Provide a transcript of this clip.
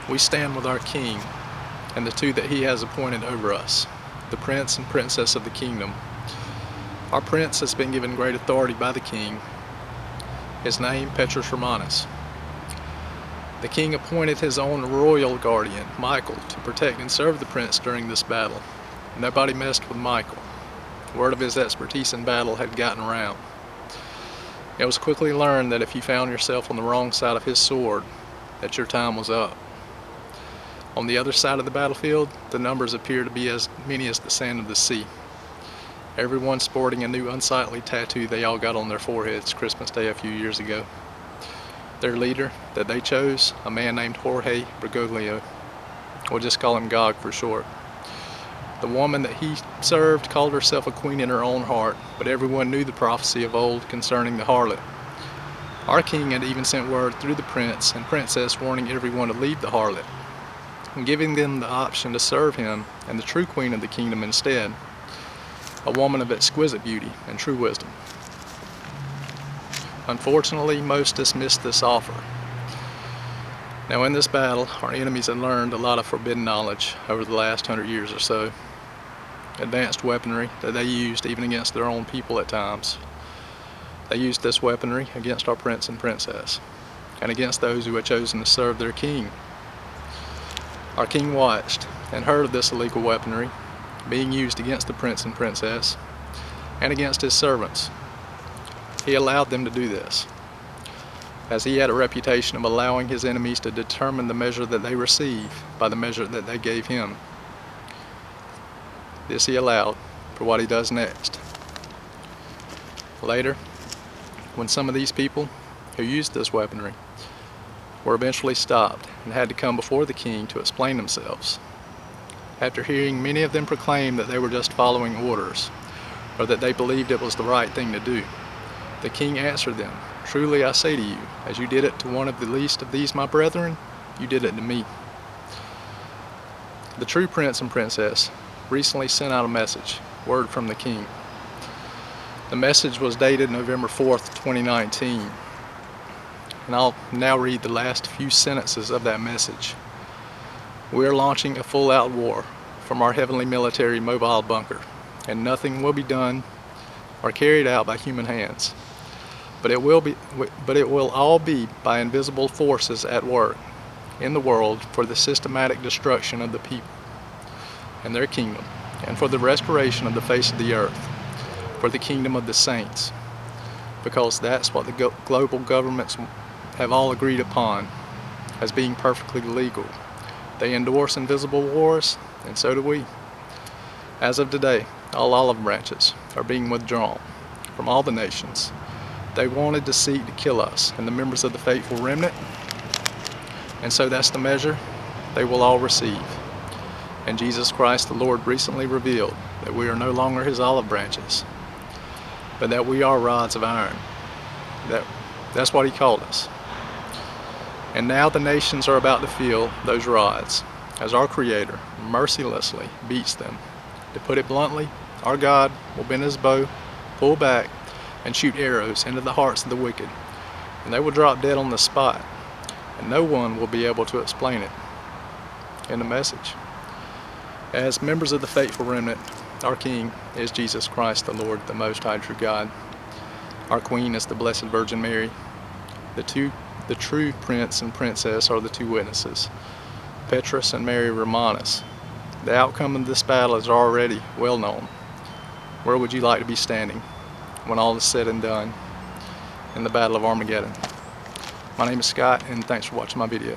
we stand with our King and the two that he has appointed over us, the Prince and Princess of the kingdom. Our Prince has been given great authority by the King, his name Petrus Romanus. The King appointed his own royal guardian, Michael, to protect and serve the Prince during this battle. Nobody messed with Michael. Word of his expertise in battle had gotten around. It was quickly learned that if you found yourself on the wrong side of his sword, that your time was up. On the other side of the battlefield, the numbers appear to be as many as the sand of the sea. Everyone sporting a new unsightly tattoo they all got on their foreheads Christmas Day a few years ago. Their leader that they chose, a man named Jorge Bergoglio, we'll just call him Gog for short. The woman that he served called herself a queen in her own heart, but everyone knew the prophecy of old concerning the harlot. Our King had even sent word through the prince and princess warning everyone to leave the harlot, and giving them the option to serve him and the true queen of the kingdom instead, a woman of exquisite beauty and true wisdom. Unfortunately, most dismissed this offer. Now in this battle, our enemies had learned a lot of forbidden knowledge over the last 100 years or so. Advanced weaponry that they used even against their own people at times. They used this weaponry against our Prince and Princess, and against those who had chosen to serve their King. Our King watched and heard of this illegal weaponry being used against the Prince and Princess, and against his servants. He allowed them to do this, as he had a reputation of allowing his enemies to determine the measure that they receive by the measure that they gave him. This he allowed for what he does next. Later, when some of these people who used this weaponry were eventually stopped and had to come before the King to explain themselves, after hearing many of them proclaim that they were just following orders, or that they believed it was the right thing to do, the King answered them, "Truly I say to you, as you did it to one of the least of these my brethren, you did it to me." The true Prince and Princess recently sent out a message, word from the King. The message was dated November 4th, 2019, and I'll now read the last few sentences of that message. "We are launching a full-out war from our heavenly military mobile bunker, and nothing will be done or carried out by human hands. But it will all be by invisible forces at work in the world for the systematic destruction of the people and their kingdom, and for the restoration of the face of the earth, for the kingdom of the saints, because that's what the global governments have all agreed upon as being perfectly legal. They endorse invisible wars, and so do we. As of today, all olive branches are being withdrawn from all the nations. They wanted to seek to kill us and the members of the faithful remnant, and so that's the measure they will all receive. And Jesus Christ the Lord recently revealed that we are no longer his olive branches, but that we are rods of iron. That's what he called us. And now the nations are about to feel those rods, as our Creator mercilessly beats them. To put it bluntly, our God will bend his bow, pull back, and shoot arrows into the hearts of the wicked, and they will drop dead on the spot, and no one will be able to explain it." In the message, as members of the faithful remnant, our King is Jesus Christ the Lord, the Most High True God. Our Queen is the Blessed Virgin Mary. The true Prince and Princess are the two witnesses, Petrus and Mary Romanus. The outcome of this battle is already well known. Where would you like to be standing when all is said and done in the Battle of Armageddon? My name is Scott, and thanks for watching my video.